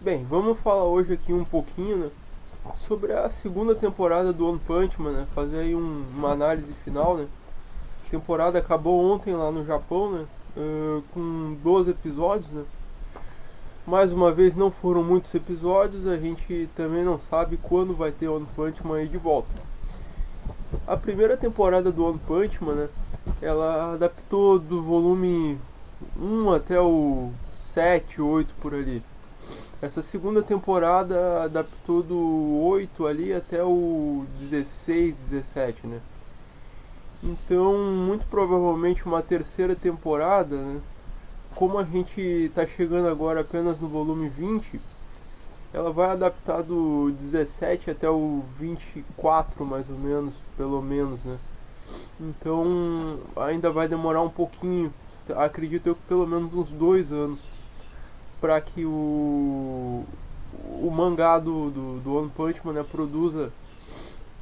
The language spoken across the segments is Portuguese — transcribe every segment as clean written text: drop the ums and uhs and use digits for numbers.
Bem, vamos falar hoje aqui um pouquinho, né, sobre a segunda temporada do One Punch Man, né, fazer aí uma análise final, né. A temporada acabou ontem lá no Japão, né, com 12 episódios, né. Mais uma vez não foram muitos episódios, a gente também não sabe quando vai ter One Punch Man aí de volta. A primeira temporada do One Punch Man, né, ela adaptou do volume 1 até o 7, 8 por ali. Essa segunda temporada adaptou do 8 ali até o 16, 17, né? Então, muito provavelmente uma terceira temporada, né? Como a gente está chegando agora apenas no volume 20, ela vai adaptar do 17 até o 24, mais ou menos, pelo menos, né? Então, ainda vai demorar um pouquinho, acredito eu que pelo menos uns 2 anos, para que o mangá do One Punch Man, né, produza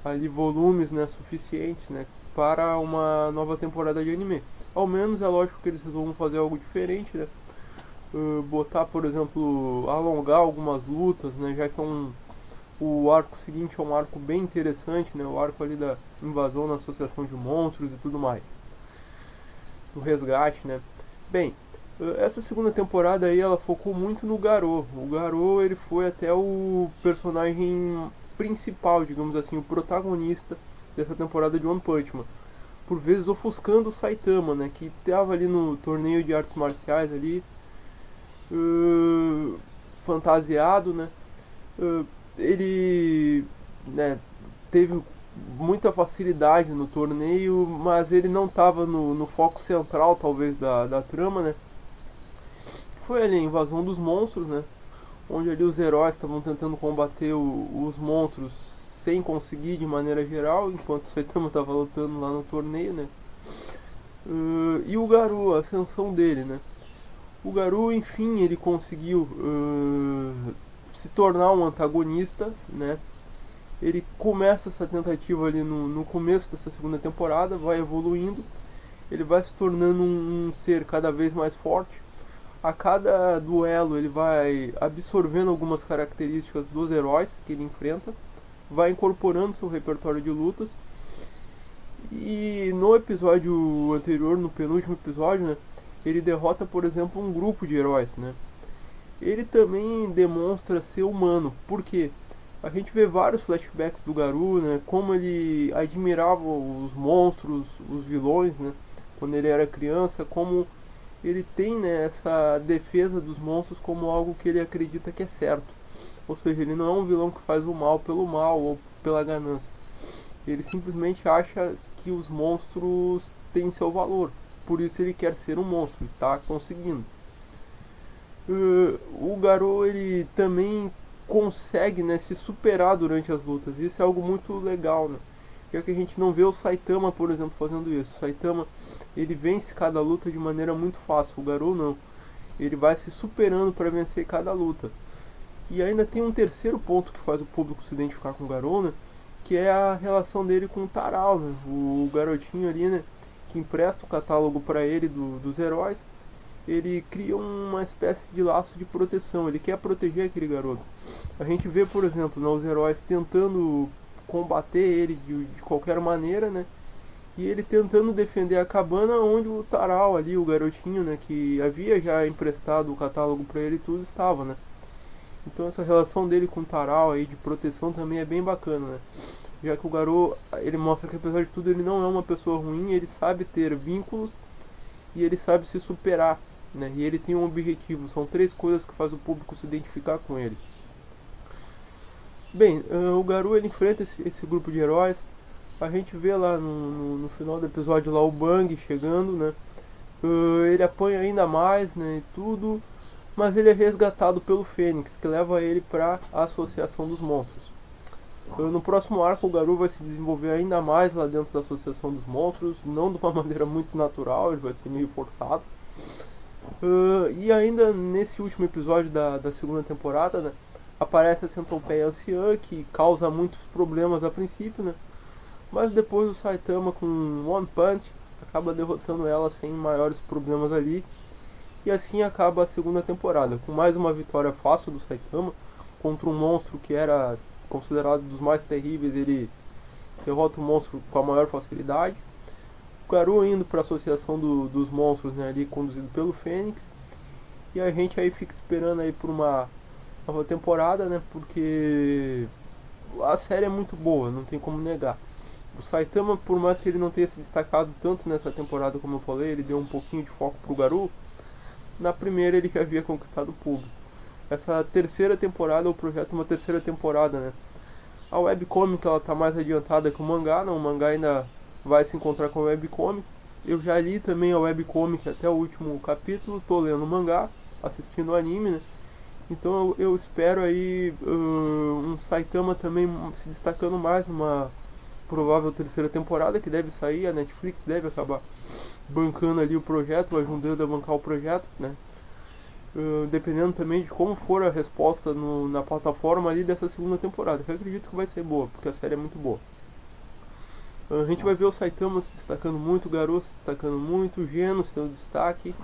ali volumes, né, suficientes, né, para uma nova temporada de anime. Ao menos é lógico que eles vão fazer algo diferente, né? Botar, por exemplo, alongar algumas lutas, né, já que o arco seguinte é um arco bem interessante, né, o arco ali da invasão na associação de monstros e tudo mais, do resgate, né. Bem, essa segunda temporada aí ela focou muito no Garou. O Garou ele foi até o personagem principal, digamos assim, o protagonista dessa temporada de One Punch Man. Por vezes ofuscando o Saitama, né, que estava ali no torneio de artes marciais ali, fantasiado, né. Uh, ele, né, teve muita facilidade no torneio, mas ele não estava no foco central, talvez, da trama, né? Foi ali a invasão dos monstros, né? Onde ali os heróis estavam tentando combater os monstros sem conseguir de maneira geral, enquanto o Saitama estava lutando lá no torneio, né? E o Garou, a ascensão dele, né? O Garou, enfim, ele conseguiu se tornar um antagonista, né? Ele começa essa tentativa ali no começo dessa segunda temporada, vai evoluindo, ele vai se tornando um ser cada vez mais forte. A cada duelo ele vai absorvendo algumas características dos heróis que ele enfrenta, vai incorporando seu repertório de lutas. E no episódio anterior, no penúltimo episódio, né, ele derrota, por exemplo, um grupo de heróis, né? Ele também demonstra ser humano, porque a gente vê vários flashbacks do Garou, né, como ele admirava os monstros, os vilões, né, quando ele era criança, como ele tem, né, essa defesa dos monstros como algo que ele acredita que é certo. Ou seja, ele não é um vilão que faz o mal pelo mal ou pela ganância. Ele simplesmente acha que os monstros têm seu valor. Por isso ele quer ser um monstro e está conseguindo. O Garou ele também consegue, né, se superar durante as lutas. Isso é algo muito legal, né? Já que a gente não vê o Saitama, por exemplo, fazendo isso. O Saitama ele vence cada luta de maneira muito fácil. O Garou não. Ele vai se superando para vencer cada luta. E ainda tem um terceiro ponto que faz o público se identificar com o Garou, né? Que é a relação dele com o Taral, né? O garotinho ali, né? Que empresta o catálogo para ele dos heróis. Ele cria uma espécie de laço de proteção. Ele quer proteger aquele garoto. A gente vê, por exemplo, né, os heróis tentando combater ele de qualquer maneira, né? E ele tentando defender a cabana onde o Taral ali, o garotinho, né, que havia já emprestado o catálogo para ele e tudo estava, né? Então essa relação dele com o Taral aí de proteção também é bem bacana, né? Já que o Garou, ele mostra que apesar de tudo ele não é uma pessoa ruim, ele sabe ter vínculos e ele sabe se superar, né? E ele tem um objetivo, são três coisas que faz o público se identificar com ele. Bem, o Garou ele enfrenta esse grupo de heróis. A gente vê lá no final do episódio lá o Bang chegando, né? Ele apanha ainda mais, né? E tudo, mas ele é resgatado pelo Fênix, que leva ele para a Associação dos Monstros. No próximo arco, o Garou vai se desenvolver ainda mais lá dentro da Associação dos Monstros, não de uma maneira muito natural, ele vai ser meio forçado. E ainda nesse último episódio da segunda temporada, né, aparece a Centopeia Anciã, que causa muitos problemas a princípio, né, mas depois o Saitama com One Punch acaba derrotando ela sem maiores problemas ali. E assim acaba a segunda temporada, com mais uma vitória fácil do Saitama contra um monstro que era considerado dos mais terríveis. Ele derrota o monstro com a maior facilidade. O Garou indo para a associação dos monstros, né, ali conduzido pelo Fênix. E a gente aí fica esperando aí por uma nova temporada, né, porque a série é muito boa, não tem como negar. O Saitama, por mais que ele não tenha se destacado tanto nessa temporada, como eu falei, ele deu um pouquinho de foco pro Garou. Na primeira ele já havia conquistado o público. Essa terceira temporada, o projeto é uma terceira temporada, né? A webcomic ela tá mais adiantada que o mangá, não, o mangá ainda vai se encontrar com a webcomic. Eu já li também a webcomic até o último capítulo, tô lendo o mangá, assistindo o anime, né? Então eu espero aí um Saitama também se destacando mais numa provável terceira temporada que deve sair. A Netflix deve acabar bancando ali o projeto, ajudando a bancar o projeto, né? Dependendo também de como for a resposta na plataforma ali dessa segunda temporada, que eu acredito que vai ser boa, porque a série é muito boa. A gente vai ver o Saitama se destacando muito, o Garou se destacando muito, o Genos sendo destaque,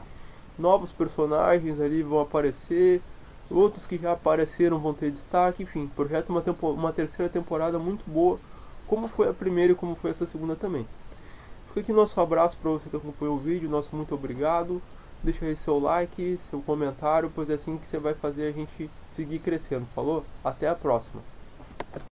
novos personagens ali vão aparecer, outros que já apareceram vão ter destaque, enfim, projeto uma terceira temporada muito boa, como foi a primeira e como foi essa segunda também. Fica aqui nosso abraço para você que acompanhou o vídeo, nosso muito obrigado. Deixa aí seu like, seu comentário, pois é assim que você vai fazer a gente seguir crescendo. Falou? Até a próxima!